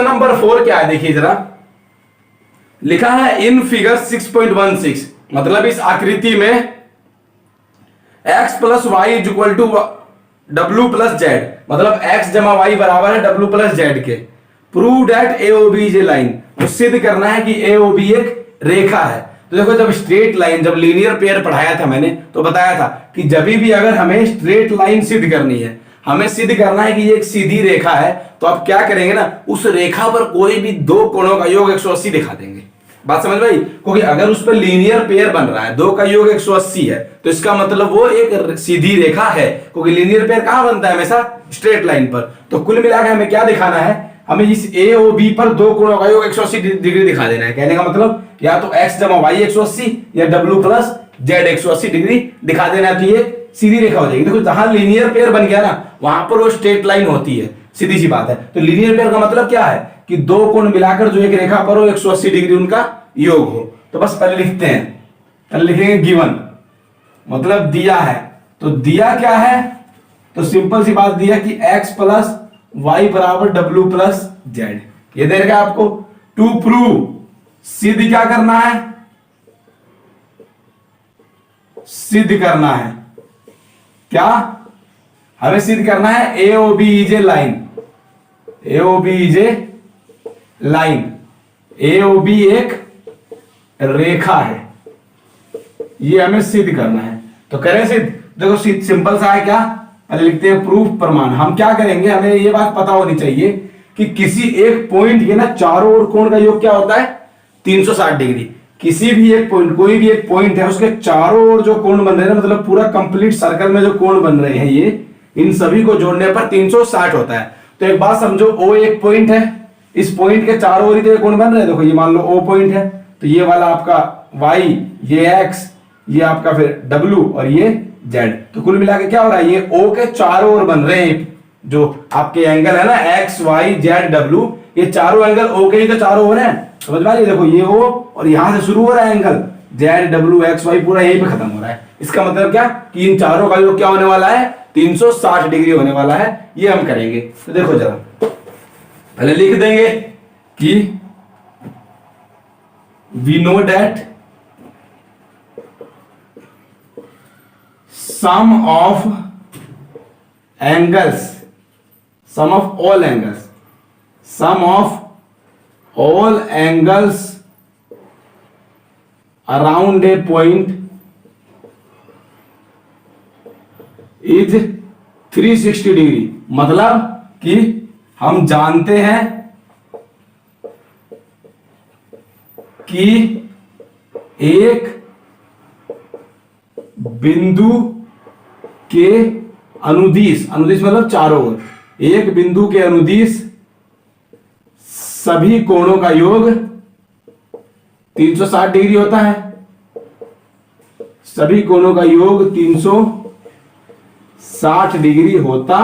Question number 4 क्या है देखिए जरा, लिखा है इन फिगर 6.16, मतलब इस आकृति में x plus y is equal to डब्ल्यू प्लस जेड, मतलब x जमा वाई बराबर है डब्ल्यू प्लस जेड के। Prove that A O B is a line, तो सिद्ध करना है कि ए ओ बी एक रेखा है। तो देखो जब स्ट्रेट लाइन, जब लीनियर पेयर पढ़ाया था मैंने तो बताया था कि जब भी अगर हमें स्ट्रेट लाइन सिद्ध करनी है, हमें सिद्ध करना है कि ये एक सीधी रेखा है, तो आप क्या करेंगे ना, उस रेखा पर कोई भी दो कोणों का योग 180 दिखा देंगे। बात समझ भाई, क्योंकि अगर उस पर लीनियर पेयर बन रहा है, दो का योग 180 है, तो इसका मतलब वो एक सीधी रेखा है, क्योंकि लीनियर पेयर कहां बनता है, हमेशा स्ट्रेट लाइन पर। तो कुल मिलाकर हमें क्या दिखाना है, हमें इस ए ओ बी पर दो कोणों का योग 180 डिग्री दिखा देना है। कहने का मतलब या तो x जमा वाई 180 या w प्लस जेड 180 डिग्री दिखा देना है, तो ये सीधी रेखा हो जाएगी। देखो जहां लीनियर पेयर बन गया ना, वहां पर वो स्ट्रेट लाइन होती है, सीधी सी बात है। तो लीनियर पेयर का मतलब क्या है कि दो कोण मिलाकर जो एक रेखा पर हो 180 डिग्री उनका योग हो। तो बस पहले लिखते हैं, पहले लिखेंगे गिवन, मतलब दिया है। तो दिया क्या है, तो सिंपल सी बात दिया कि x प्लस वाई बराबर डब्ल्यू प्लस जेड, ये दे रखा आपको। टू प्रूव, सिद्ध क्या करना है, सिद्ध करना है क्या, हमें सिद्ध करना है A O B is a line, A O B is a line, A O B एक रेखा है, ये हमें सिद्ध करना है। तो करें सिद्ध, देखो सिंपल सा है क्या, पहले लिखते हैं प्रूफ प्रमाण। हम क्या करेंगे, हमें ये बात पता होनी चाहिए कि किसी एक पॉइंट के ना चारों ओर कोण का योग क्या होता है, 360 डिग्री। किसी भी एक पॉइंट, कोई भी एक पॉइंट है, उसके चारों ओर जो कोण बन रहे हैं, मतलब पूरा कंप्लीट सर्कल में जो कोण बन रहे हैं, ये इन सभी को जोड़ने पर 360 होता है। तो एक बात समझो, ओ एक पॉइंट है, इस पॉइंट के चारों ओर ही कोण बन रहे हैं। देखो ये मान लो ओ पॉइंट है, तो ये वाला आपका y, ये x, ये आपका फिर w और ये z। तो कुल मिला के क्या हो रहा है, ये o के चारों ओर बन रहे हैं, जो आपके एंगल है ना x, y, z, w, ये चारों एंगल o के ही तो चारों ओर हैं। समझ में आ रही है, देखो ये o और यहां से शुरू हो रहा है angle z, w, x, y पूरा यहीं पे खत्म हो रहा है। इसका मतलब क्या कि इन चारों का योग क्या होने वाला है, 360 डिग्री होने वाला है। ये हम करेंगे, तो देखो जरा पहले लिख देंगे कि we know that sum of angles, sum of all angles, sum of all angles around a point is 360 degree. मतलब कि हम जानते हैं कि एक बिंदु के अनुदिश, अनुदिश मतलब चारों ओर, एक बिंदु के अनुदिश सभी कोणों का योग 360 डिग्री होता है, सभी कोणों का योग 360 डिग्री होता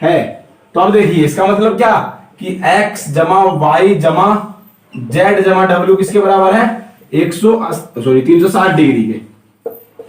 है। तो अब देखिए इसका मतलब क्या कि x जमा वाई जमा जेड जमा डब्ल्यू किसके बराबर है, 360 डिग्री के।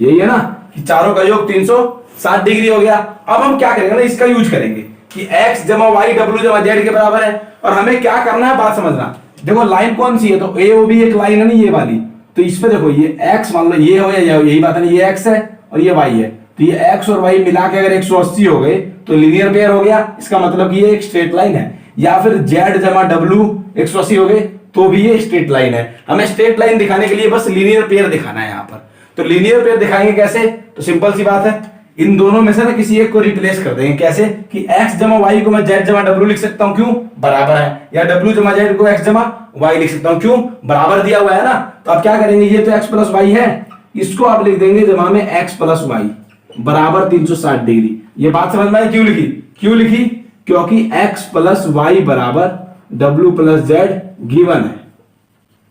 यही है ना कि चारों का योग 360 डिग्री हो गया। अब हम क्या करेंगे ना, इसका यूज करेंगे कि x जमा वाई डब्ल्यू जमा जेड के बराबर है, और हमें क्या करना है, बात समझना। देखो लाइन कौन सी है, तो ए ओ बी एक लाइन है ना, ये वाली। तो इस पे देखो ये x मान लो ये हो या यही बात है ना, ये x है और ये y है। तो ये x और y मिला के अगर 180 हो गए तो लीनियर पेयर हो गया, इसका मतलब कि ये एक स्ट्रेट लाइन है। या फिर z जमा w 180 हो गए तो भी ये स्ट्रेट लाइन है। हमें स्ट्रेट लाइन दिखाने के लिए बस लीनियर पेयर दिखाना है यहाँ पर। तो लीनियर पेयर दिखाएंगे कैसे, तो सिंपल सी बात है, इन दोनों में से ना किसी एक को रिप्लेस कर देंगे। कैसे कि x जमा वाई को मैं z जमा w लिख सकता हूँ, क्यों, बराबर है। या w जमा z को x जमा y लिख सकता हूँ, क्यों, बराबर दिया हुआ है ना। तो आप क्या करेंगे, ये तो x प्लस वाई है, इसको आप लिख देंगे जमा में x प्लस वाई बराबर 360 डिग्री। ये बात समझ में आई, क्यों लिखी, क्यों लिखी, क्योंकि x प्लस वाई बराबर w प्लस जेड गिवन है,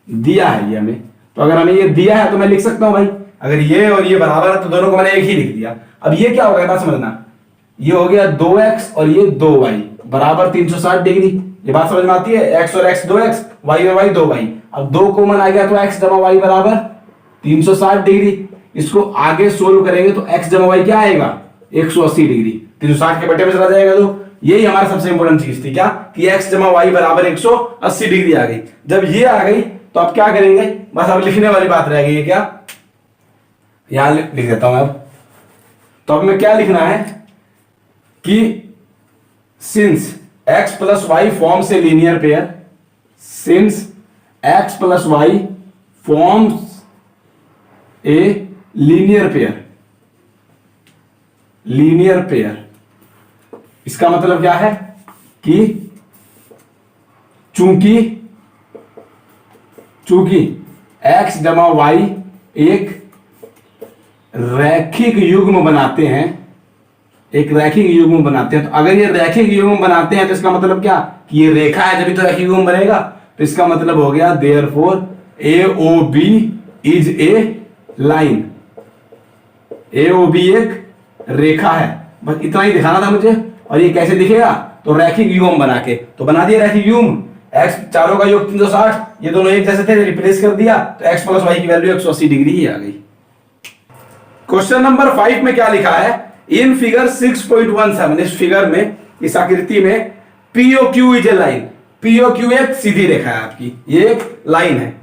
दिया है ये हमें। तो अगर हमें ये दिया है तो मैं लिख सकता हूं भाई, अगर ये और ये बराबर है तो दोनों को मैंने एक ही लिख दिया। अब ये क्या होगा, बात समझना, ये हो गया 2x और ये 2y बराबर 360 डिग्री। ये बात समझ में आती है, x और x 2x, y और y 2y। अब 2 कॉमन आ गया तो x जमा y बराबर 360 डिग्री। इसको आगे सोल्व करेंगे तो x जमा y क्या आएगा, 180 डिग्री। 360 के बटे में चला जाएगा। तो यही हमारा सबसे इंपॉर्टेंट चीज थी क्या, कि x जमा वाई बराबर 180 डिग्री आ गई। जब ये आ गई तो अब क्या करेंगे, बस अब लिखने वाली बात रह गई है क्या, यहां लिख देता हूं अब। तो अब में क्या लिखना है कि since x plus y forms a linear pair, since x plus y forms a linear pair, linear pair, इसका मतलब क्या है कि चूंकि x जमा वाई एक रैखिक युग्म बनाते हैं, एक रैखिक युग्म बनाते हैं। तो अगर ये रैखिक युग्म बनाते हैं तो इसका मतलब क्या, कि ये रेखा है जब तो रैखिक युग्म बनेगा। तो इसका मतलब हो गया therefore AOB is a line, AOB एक रेखा है। बस इतना ही दिखाना था मुझे। और ये कैसे दिखेगा, तो रैखिक युग्म बना के, तो बना दिया रैखिक युग्म। x चारों का योग 360, ये दोनों एक जैसे थे, रिप्लेस कर दिया, तो x प्लस वाई की वैल्यू 180 डिग्री ही आ गई। क्वेश्चन नंबर 5 में क्या लिखा है, इन फिगर 6.17, इस फिगर में, इस आकृति में POQ is a line, POQ एक सीधी रेखा है आपकी, ये एक लाइन है।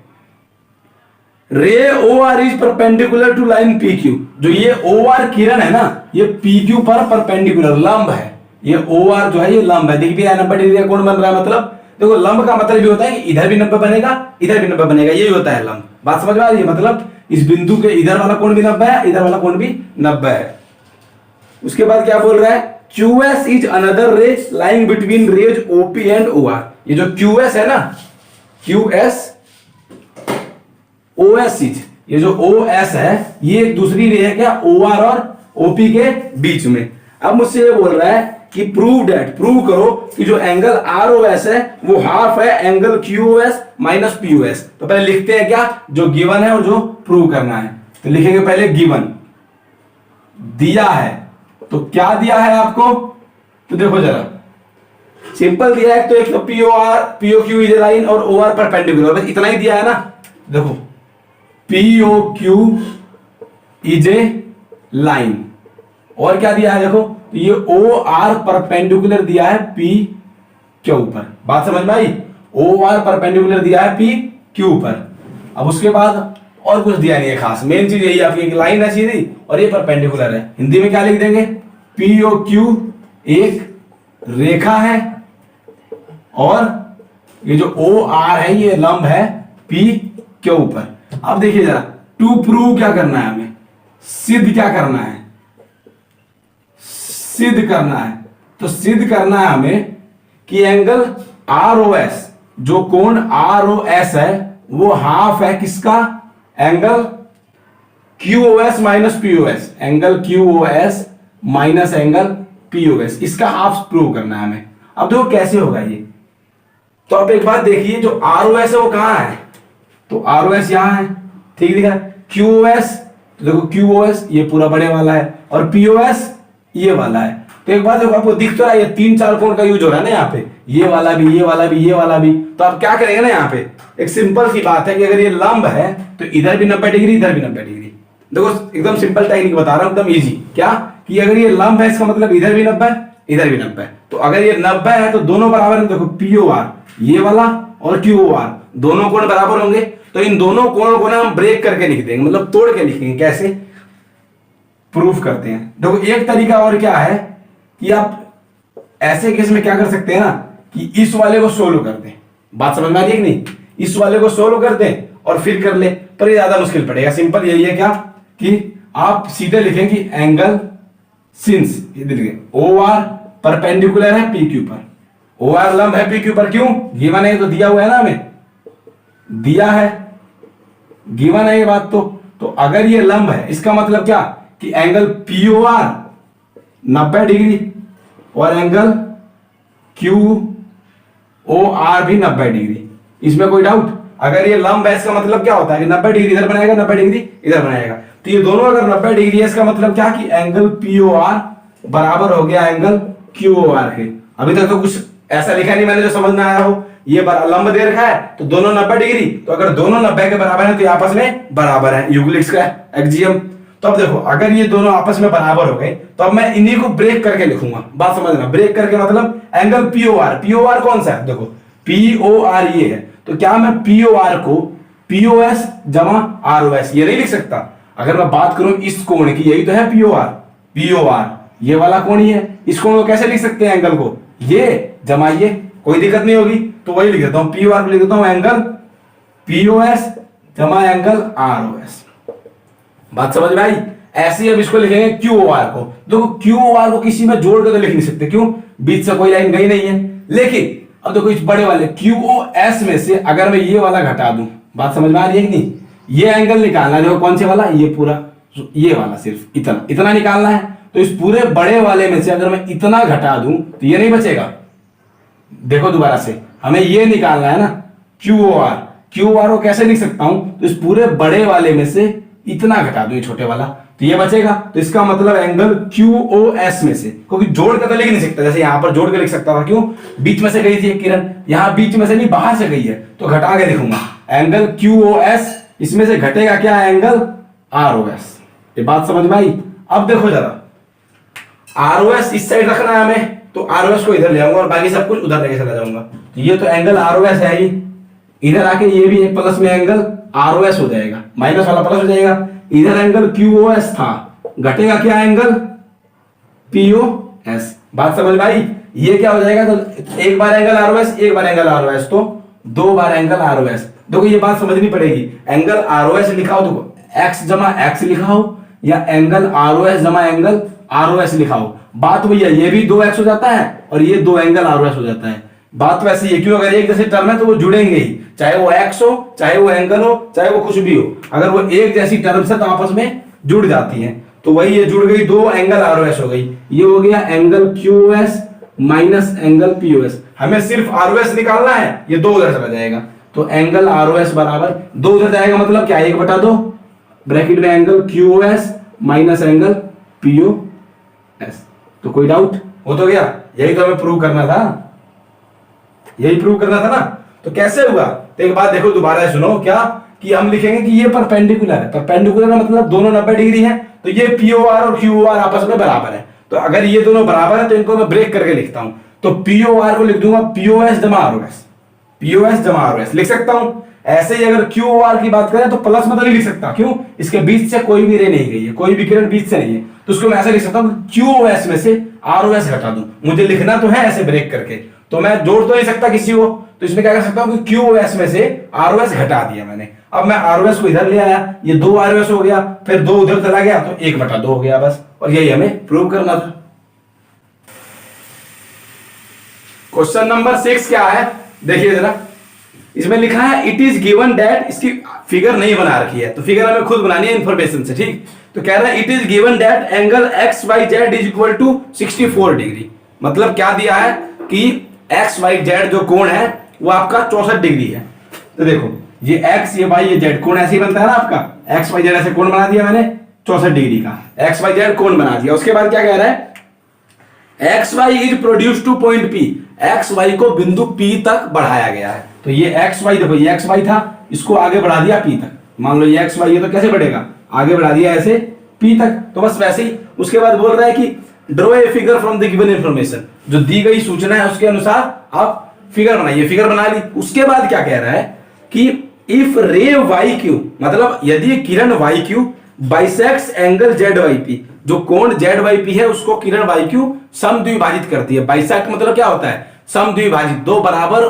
Ray OR is perpendicular to line PQ, जो ये OR किरण है ना, ये PQ पर परपेंडिकुलर लंब है। ये OR जो है ये लंब है। देखिए 90 डिग्री का कोण बन रहा है, मतलब देखो लंब का मतलब ये होता है कि इधर भी 90 बनेगा, इधर भी 90 बनेगा, यही होता है लंब। बात समझ में आ रही है, मतलब इस बिंदु के इधर वाला कोण भी 90 है, इधर वाला कोण भी 90 है। उसके बाद क्या बोल रहा है, QS is another ray lying between rays OP and OR। ये जो QS है ना, QS OS इज, ये जो OS है ये एक दूसरी रे है क्या, OR और OP के बीच में। अब मुझसे ये बोल रहा है कि प्रूव डेट, प्रूव करो कि जो एंगल ROS है वो हाफ है एंगल QOS माइनस POS। तो पहले लिखते हैं क्या, जो गिवन है और जो प्रूव करना है। तो लिखेंगे पहले गिवन दिया है, तो क्या दिया है आपको, तो देखो जरा सिंपल दिया है। तो एक तो POQ इज ए लाइन और OR परपेंडिकुलर, बस इतना ही दिया है ना। देखो POQ इज ए लाइन, और क्या दिया है देखो, ये OR परपेंडिकुलर दिया है P के ऊपर। बात समझ में आई, OR परपेंडिकुलर दिया है P के ऊपर। अब उसके बाद और कुछ दिया नहीं है खास, मेन चीज यही आपकी, एक लाइन है सीधी और ये परपेंडिकुलर है। हिंदी में क्या लिख देंगे, POQ एक रेखा है और ये जो OR है ये लंब है P के ऊपर। अब देखिए जरा, टू प्रूव क्या करना है हमें, सिद्ध क्या करना है, सिद्ध करना है। तो सिद्ध करना है हमें कि एंगल ROS, जो कोण ROS है वो हाफ है किसका, angle QOS minus POS, angle QOS minus angle POS, इसका हाफ प्रूव करना है हमें। अब देखो कैसे होगा ये, तो अब एक बात देखिए, जो ROS है वो कहां है, तो ROS यहां है, ठीक दिखा। QOS, तो देखो QOS ये पूरा बड़े वाला है और POS ये वाला है। तो एक बात देखो, आपको दिख तो रहा है ये 3-4 कोण का यूज हो रहा है ना यहाँ पे, ये वाला भी, ये वाला भी, ये वाला भी। तो आप क्या करेंगे ना, यहाँ पे एक सिंपल सी बात है कि अगर ये लंब है तो इधर भी 90 डिग्री, इधर भी 90 डिग्री। देखो एकदम सिंपल टेक्निक बता रहा हूं, एकदम इजी। क्या कि अगर ये लंब है इसका मतलब इधर भी 90 है, इधर भी 90 है। तो अगर ये 90 है तो दोनों बराबर है। देखो POR ये वाला और QOR दोनों कोण बराबर होंगे, तो इन दोनों कोणों को ना हम ब्रेक करके लिख देंगे, मतलब तोड़ के लिखेंगे। कैसे प्रूफ करते हैं, देखो एक तरीका और क्या है कि आप ऐसे केस में क्या कर सकते हैं ना, कि इस वाले को सोल्व कर दें। बात समझ में आ रही है कि नहीं, इस वाले को सोल्व कर दें और फिर कर ले, पर ये ज्यादा मुश्किल पड़ेगा। सिंपल यही है क्या, कि आप सीधे लिखें कि एंगल सिंस OR परपेंडिकुलर है PQ पर, OR लंब है PQ पर। क्यों, गिवन है, तो दिया हुआ है ना हमें, दिया है, गिवन है ये बात। तो अगर ये लंब है इसका मतलब क्या, कि एंगल POR 90 डिग्री और एंगल QOR भी 90 डिग्री, इसमें कोई डाउट। अगर ये लंब है इसका मतलब क्या होता है, कि 90 डिग्री इधर बनाएगा, 90 डिग्री इधर बनाएगा। तो ये दोनों अगर 90 डिग्री है, इसका मतलब क्या, कि एंगल POR बराबर हो गया एंगल QOR के। अभी तक तो कुछ ऐसा लिखा नहीं मैंने जो समझ में आया हो। ये लंब दे रखा है तो दोनों 90 डिग्री, तो अगर दोनों 90 के बराबर है तो ये आपस में बराबर है, युगलिक का एक्जियम। तो अब देखो अगर ये दोनों आपस में बराबर हो गए तो अब मैं इन्हीं को ब्रेक करके लिखूंगा। बात समझना, ब्रेक करके मतलब एंगल पीओआर, पीओआर कौन सा है, देखो पीओआर ये है, तो क्या मैं पीओआर को पीओएस जमा आरओएस ये नहीं लिख सकता? अगर मैं बात करूं इस कोण की, यही तो है पीओआर, पीओआर ये वाला कोण ही है, इस कोण को कैसे लिख सकते हैं एंगल को, ये जमा ये, कोई दिक्कत नहीं होगी। तो वही लिख देता हूं, पीओआर को लिख देता हूं एंगल पीओएस जमा एंगल आरओएस। बात समझ में आई? ऐसे ही अब इसको लिखेंगे क्यूओआर को। देखो क्यूओआर को किसी में जोड़ के तो लिख नहीं सकते, क्यों, बीच से कोई लाइन गई नहीं है। लेकिन अब देखो इस बड़े वाले क्यूओएस में से अगर मैं ये वाला घटा दूं, बात समझ में आ रही है कि नहीं, ये एंगल निकालना है, देखो कौन से वाला, ये पूरा, ये वाला सिर्फ इतना इतना निकालना है। तो इस पूरे बड़े वाले में से अगर मैं इतना घटा दूं तो ये नहीं बचेगा। देखो दोबारा से हमें ये निकालना है ना क्यूओआर, क्यूओआर को कैसे लिख सकता हूं, तो इस पूरे बड़े वाले में से इतना घटा दूं ये छोटे वाला, तो ये बचेगा। तो इसका मतलब एंगल क्यूओएस में से, क्योंकि जोड़ कर तो लिख नहीं सकता, जैसे यहां पर जोड़ के लिख सकता था, क्यों, बीच में से गई थी किरण, यहां बीच में से नहीं बाहर से गई है, तो घटा के लिखूंगा एंगल क्यूओएस, इसमें से घटेगा क्या, एंगल आरओएस। ये बात समझ में आई? अब देखो जरा, आरओएस इस साइड रखना है हमें, तो आरओएस को इधर ले आऊंगा और बाकी सब कुछ उधर लेके चला जाऊंगा। तो ये तो एंगल आरओएस है ही, इधर आके ये भी एक प्लस में एंगल आरओएस हो जाएगा, माइनस वाला प्लस हो जाएगा। इधर एंगल क्यूओएस था, घटेगा क्या, एंगल पीओएस। बात समझ में आई? ये क्या हो जाएगा, तो एक बार एंगल आरओएस, एक बार एंगल आरओएस, तो दो बार एंगल आरओएस। देखो ये बात समझनी पड़ेगी, एंगल आरओएस लिखा हो तो एक्स जमा एक्स लिखा हो, या एंगल आरओएस जमा एंगल आरओएस लिखा हो, बात वही है, ये भी 2x हो जाता है और ये 2 एंगल आरओएस हो जाता है। बात वैसे ही है, क्यों, अगर एक जैसे टर्म है तो वो जुड़ेंगे ही, चाहे वो x हो, चाहे वो एंगल हो, चाहे वो कुछ भी हो, अगर वो एक जैसी टर्म्स है तो आपस में जुड़ जाती हैं। तो वही ये जुड़ गई, 2 एंगल आरओएस हो गई, ये हो गया angle QoS minus angle POS. हमें सिर्फ आरओएस निकालना है, ये 2 उधर चला जाएगा, तो एंगल आरओएस बराबर 2 उधर जाएगा, मतलब क्या, 1/2 ब्रैकेट में angle QoS minus angle POS. तो कोई डाउट हो तो गया? यही तो हमें प्रूव करना था, यही प्रूव करना था ना। तो कैसे हुआ, तो एक बात देखो दोबारा सुनो, क्या कि हम लिखेंगे कि ये परपेंडिकुलर है, परपेंडिकुलर मतलब दोनों 90 डिग्री हैं, तो ये पीओआर और क्यूओआर आपस में बराबर है। तो अगर ये दोनों बराबर है तो इनको मैं ब्रेक करके लिखता हूं, तो पीओआर को लिख दूंगा पीओएस जमा आरओएस, पीओएस जमा आरओएस लिख सकता हूं। ऐसे ही अगर क्यूओआर की बात करें तो प्लस मतलब नहीं लिख सकता, क्यों, इसके बीच से कोई भी रे नहीं गई है, कोई भी किरण बीच से नहीं है, तो उसको मैं ऐसे लिख सकता हूं क्यूओएस में से आरओएस घटा दूं। मुझे लिखना तो है ऐसे ब्रेक करके, तो मैं जोड़ तो नहीं सकता किसी को, तो इसमें क्या कर सकता हूं कि क्यूओएस में से आरओएस घटा दिया मैंने। अब मैं आरओएस को इधर ले आया, ये 2 आरओएस हो गया, फिर 2 उधर चला गया, तो 1/2 हो गया बस। और यही हमें प्रूव करना था। क्वेश्चन नंबर 6 क्या है, देखिए जरा, इसमें लिखा है इट इज गिवन दैट, इसकी फिगर नहीं बना रखी है, तो फिगर हमें खुद बनानी है इंफॉर्मेशन से, ठीक। तो कह रहा है it is given that angle X Y Z is equal to 64 degree. मतलब क्या दिया है कि एक्स वाई जेड जो कोण है वो आपका 64 डिग्री है। तो देखो ये एक्स, ये वाई, ये जेड, कोण ऐसे ही बनता है ना आपका, एक्स वाई जेड ऐसे कोण बना दिया मैंने 64 डिग्री का, एक्स वाई जेड कोण बना दिया। उसके बाद क्या कह रहा है, X Y is produce to point P, X Y को बिंदु पी तक बढ़ाया गया है। तो ये एक्स वाई, देखो ये एक्स वाई था, इसको आगे बढ़ा दिया पी तक, मान लो ये एक्स वाई है, तो कैसे बढ़ेगा, आगे बढ़ा दिया ऐसे पी तक, तो बस वैसे ही। उसके बाद बोल रहा है कि draw a figure from the given information, जो दी गई सूचना है उसके अनुसार आप फिगर बनाइए। फिगर बना ली। उसके बाद क्या कह रहा है कि इफ रे वाई क्यू, मतलब यदि किरण Y Q bisects angle Z Y P, जो कोण जेड वाई पी है उसको किरण वाई क्यू समद्विभाजित करती है। बाइसेक्ट मतलब क्या होता है, समद्विभाजित, 2 बराबर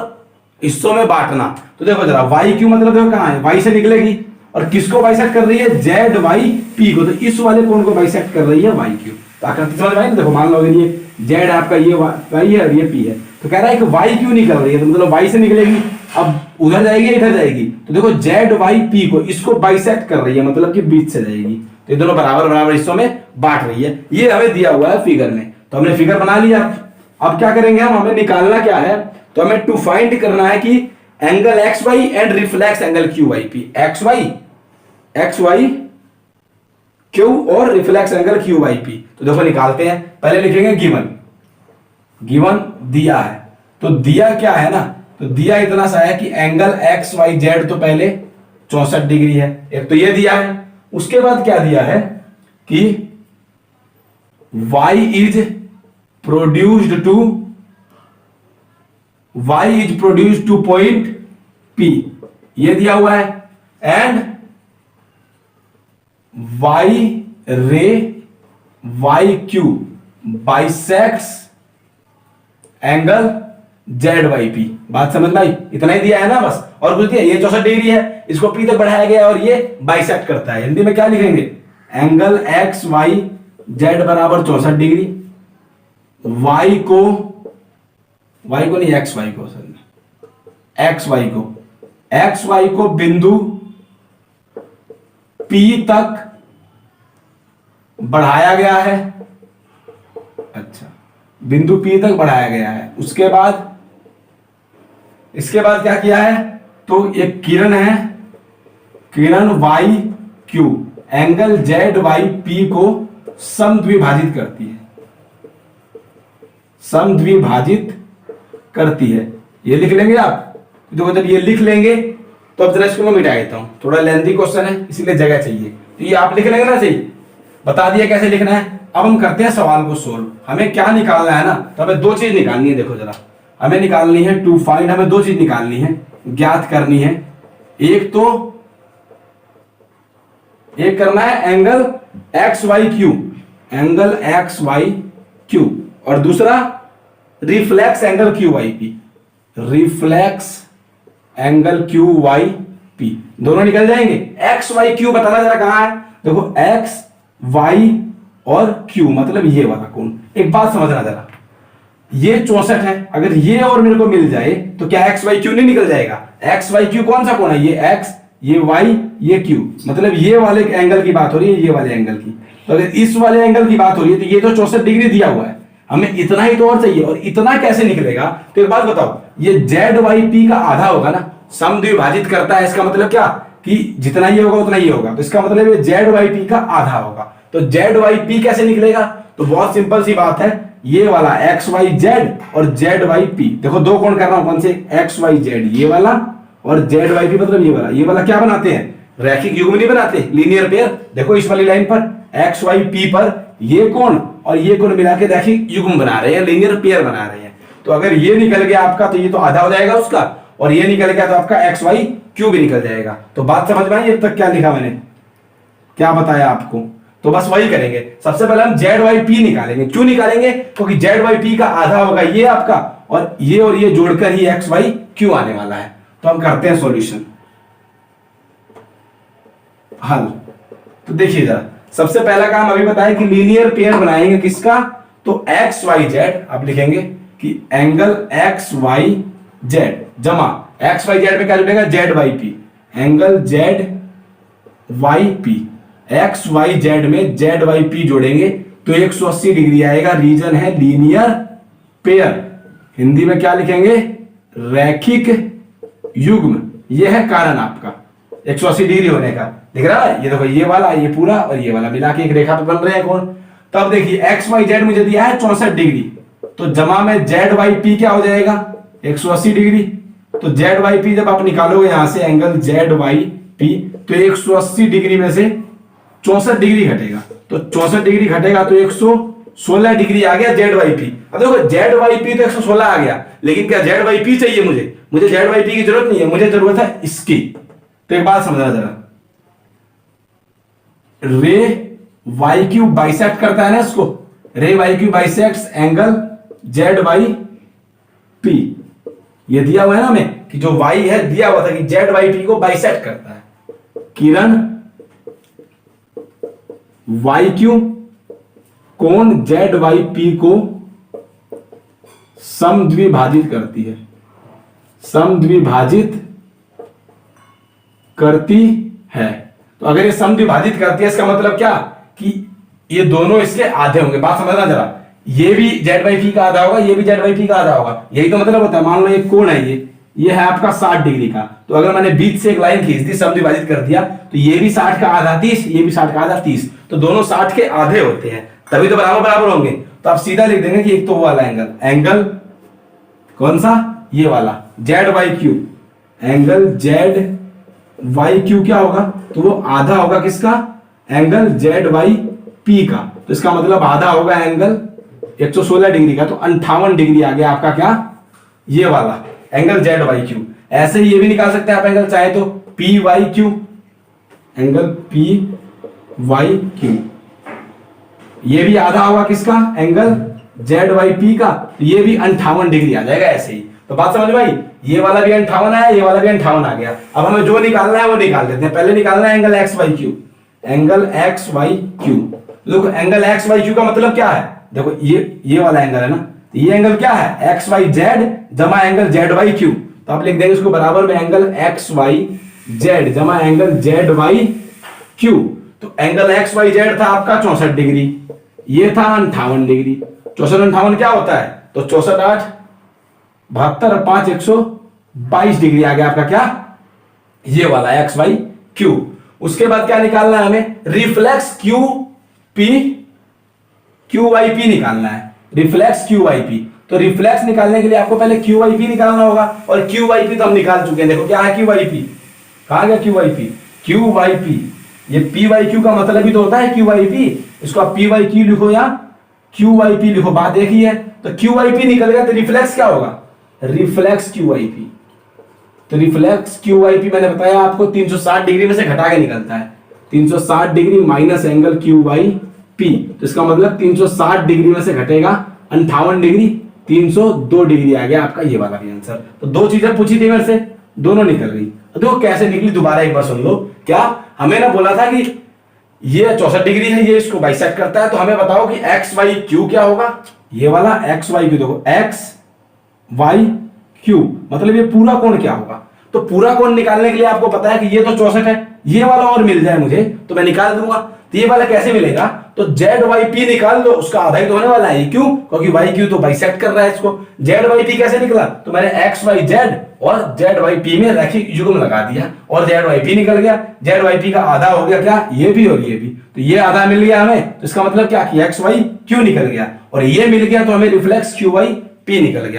हिस्सों में बांटना। तो देखो जरा वाई क्यू मतलब देखो कहां है, वाई से निकलेगी, और किसको बाइसेक्ट कर रही है, जेड वाई पी को, तो इस वाले कोण को बाइसेक्ट कर रही है वाई क्यू। तो आकृति समझ में आई ना, देखो मान लो ये जेड आपका ये वाई है और ये पी है, तो कह रहा है कि वाई क्यू निकल रही है, तो मतलब वाई से निकलेगी, अब उधर जाएगी इधर जाएगी, तो देखो जेड वाई पी को इसको बाइसेक्ट कर रही है, मतलब कि बीच से जाएगी, तो ये दोनों बराबर बराबर हिस्सों में बांट रही है। ये हमें दिया हुआ है फिगर में, तो हमने फिगर बना लिया। अब क्या करेंगे हम, हमें निकालना क्या है, तो हमें टू फाइंड करना है कि angle X Y and reflex angle Q Y P, X Y Q और reflex angle Q Y P. तो देखो निकालते हैं, पहले लिखेंगे गिवन दिया है, तो दिया क्या है ना, तो दिया इतना सा है कि एंगल एक्स वाई जेड तो पहले 64 डिग्री है, एक तो ये दिया है। उसके बाद क्या दिया है कि y is produced to point P, ये दिया हुआ है, and y ray Y Q bisects angle ZYP। बात समझ में आई? इतना ही दिया है ना बस, और कुछ दिया? ये 64 डिग्री है, इसको P तक बढ़ाया गया और ये बाइसेक्ट करता है। हिंदी में क्या लिखेंगे? एंगल XYZ बराबर 64 डिग्री, y को नहीं XY को बिंदु P तक बढ़ाया गया है। अच्छा, बिंदु P तक बढ़ाया गया है। इसके बाद क्या किया है? तो एक किरण है, किरण YQ एंगल ZYP को समद्विभाजित करती है। ये लिख लेंगे आप। देखो जब ये लिख लेंगे तो अब जरा इसको मैं मिटा देता हूं, थोड़ा लेंथी क्वेश्चन है इसीलिए जगह चाहिए। तो ये आप लिख लेंगे ना, सही बता दिया कैसे लिखना है। अब हम करते हैं सवाल को सोल्व। हमें क्या निकालना है ना, तो हमें दो चीज निकालनी है। देखो जरा, हमें निकालनी है टू फाइंड, हमें दो चीज निकालनी है, ज्ञात करनी है। एक करना है एंगल XYQ, और दूसरा रिफ्लेक्स एंगल QYP, दोनों निकल जाएंगे। XYQ बताना जरा कहां है? देखो X Y और Q मतलब ये वाला कोण। एक बात समझना जरा, ये 64 है, अगर ये और मेरे को मिल जाए तो क्या XYQ नहीं निकल जाएगा? XYQ कौन सा कोण है? ये X, ये Y, ये Q, मतलब ये वाले एंगल की बात हो रही है, ये वाले एंगल की। तो अगर इस वाले एंगल की बात हो रही है तो ये तो 64 डिग्री दिया हुआ है, हमें इतना ही तो और चाहिए। और इतना कैसे निकलेगा? तो एक बात बताओ, ये ZYP का आधा होगा ना, समद्विभाजित करता है, इसका मतलब क्या कि जितना ये होगा उतना ये होगा, तो इसका मतलब ये ZYP का आधा होगा। तो ZYP कैसे निकलेगा? तो बहुत सिंपल सी बात है, ये वाला XYZ और ZYP, देखो दो कोण कर रहा हूं, कौन से? XYZ ये वाला, और ZYP मतलब ये वाला क्या बनाते हैं? रैखिक युग्म नहीं बनाते, लीनियर पेयर। देखो इस वाली लाइन पर XYP पर ये कोण और ये कोण मिला के रैखिक युग्म बना रहे हैं, लीनियर पेयर बना रहे हैं। तो अगर ये निकल गया आपका तो ये तो आधा हो जाएगा उसका, और ये निकल गया तो आपका XYQ भी निकल जाएगा। तो बात समझ में आई? अब तक क्या लिखा मैंने, क्या बताया आपको? तो बस वही करेंगे। सबसे पहले हम ZYP निकालेंगे। क्यों निकालेंगे? क्योंकि ZYP का आधा होगा ये आपका, और ये जोड़कर ही XYQ आने वाला है। तो हम करते हैं सॉल्यूशन, हल। तो देखिए जरा, सबसे पहला काम अभी बताया कि लीनियर पेयर बनाएंगे किसका? तो XYZ आप लिखेंगे कि एंगल XYZ जमा XYZ में क्या जुड़ेगा? ZYP, एंगल ZYP, XYZ में ZYP जोड़ेंगे तो 180 डिग्री आएगा। रीजन है लीनियर पेयर, हिंदी में क्या लिखेंगे? रैखिक युग्म। यह है कारण आपका 180 डिग्री होने का। दिख रहा है? ये देखो, ये वाला, ये पूरा और ये वाला मिला के एक रेखा पे बन रहे हैं कोण। तब देखिए XYZ मुझे दिया है 64 डिग्री, तो जमा में ZYP क्या हो जाएगा? 180 डिग्री। तो ZYP जब आप निकालोगे यहां से एंगल ZYP, तो 180 डिग्री में से 64 डिग्री घटेगा, तो 64 डिग्री घटेगा तो 116 डिग्री आ गया ZYP। अब देखो ZYP तो 116 आ गया, लेकिन क्या ZYP चाहिए मुझे? मुझे ZYP की जरूरत नहीं है, मुझे जरूरत है इसकी। तो एक बात समझना जरा, रे YQ बाइसेक्ट करता है ना इसको, रे YQ बाइसेक्ट्स एंगल ZYP। ये दिया हुआ है ना हमें कि जो Y है दिया हुआ था कि ZYP को बाइसेक्ट करता है। किरण YQ कोण ZYP को समद्विभाजित करती है, समद्विभाजित करती है। तो अगर ये समद्विभाजित करती है इसका मतलब क्या कि ये दोनों इसके आधे होंगे। बात समझना जरा, ये भी ZYP का आधा होगा, ये भी ZYP का आधा होगा, यही तो मतलब होता है। मान लो एक कोण है, ये है आपका 60 डिग्री का, तो अगर मैंने बीच से एक लाइन खींच दी, समद्विभाजित कर दिया, तो ये भी 60 का आधा 30, ये भी 60 का आधा 30, तो दोनों 60 के आधे होते हैं, तभी तो बराबर बराबर होंगे। तो आप सीधा लिख देंगे कि एक तो वो वाला एंगल कौन सा? ये वाला ZYQ, एंगल ZYQ क्या होगा? तो वो आधा होगा किसका? एंगल ZYP पी का, तो इसका मतलब आधा होगा एंगल 116 डिग्री का, तो 58 डिग्री आ गया आपका क्या, ये वाला एंगल जेड वाई क्यू। ऐसे ही ये भी निकाल सकते हैं आप एंगल चाहे तो P Y Q, angle P Y Q, ये भी आधा होगा किसका, एंगल जेड वाई पी का, ये भी 58 डिग्री आ जाएगा ऐसे ही। तो बात समझ भाई, ये वाला भी 58 आया, ये वाला भी 58 आ गया। अब हमें जो निकालना है वो निकाल देते हैं। पहले निकालना है angle X Y Q, angle X Y Q. देखो एंगल एक्स वाई क्यू का मतलब क्या है, देखो ये वाला एंगल है ना, तो ये एंगल क्या है, एक्स वाई जेड जमा एंगल जेड वाई क्यू। तो आप लिख देंगे इसको बराबर में एंगल एक्स वाई जेड जमा एंगल जेड वाई क्यू। तो एंगल एक्स वाई जेड था आपका 64 डिग्री, ये था 58 डिग्री। 64 58 क्या होता है, तो 64 8 72 और 5 122 डिग्री आ गया आपका क्या, ये वाला एक्स वाई क्यू। उसके बाद क्या निकालना है हमें, reflex Q P, Q Y P निकालना है, रिफ्लेक्स क्यू वाई पी। तो रिफ्लेक्स निकालने के लिए आपको पहले क्यू वाई पी निकालना होगा, और क्यू वाई पी तो हम निकाल चुके हैं। देखो क्या है क्यू वाई पी, कहां गया Q Y P, Q Y P, ये पी वाई क्यू का मतलब ही तो होता है क्यू वाई पी। इसको आप पी वाई क्यू लिखो या क्यू वाई पी लिखो, बात एक ही है। तो क्यू वाई पी निकल गया, तो रिफ्लेक्स क्या होगा, रिफ्लेक्स क्यू वाई पी। तो रिफ्लेक्स क्यू वाई पी मैंने बताया आपको 360 डिग्री में से घटा के निकलता है, 360 degree minus angle Q Y P. तो इसका मतलब 360 डिग्री में से घटेगा 58 डिग्री, 302 डिग्री आ गया आपका ये वाला भी आंसर। तो दो चीजें पूछी थी मेरे से, दोनों निकल गई। देखो कैसे निकली, दोबारा एक बार सुन लो। क्या हमें ना बोला था कि ये 64 डिग्री है, ये इसको बाइसेक्ट करता है, तो हमें बताओ कि एक्स वाई क्यू क्या होगा, ये वाला एक्स वाई क्यू। देखो एक्स वाई क्यू मतलब ये पूरा कोण क्या होगा। तो पूरा कोण निकालने के लिए आपको पता है कि ये तो 64 है, ये वाला और मिल जाए मुझे तो मैं निकाल दूंगा। तो ये वाला कैसे मिलेगा, तो जेड वाई पी निकाल लो, उसका आधा ही तो होने वाला है। क्यों, क्योंकि वाई क्यू तो बाइसेक्ट कर रहा है इसको। जेड वाई पी कैसे निकला, तो मैंने एक्स वाई जेड और जेड वाई पी में रैखिक युग्म लगा दिया और जेड वाई पी निकल गया। जेड वाई पी का आधा हो गया क्या, ये भी और ये भी, तो ये आधा मिल गया हमें। तो इसका मतलब क्या कि एक्स वाई क्यू निकल गया, और ये मिल गया तो हमें रिफ्लेक्स क्यू वाई पी निकल गया।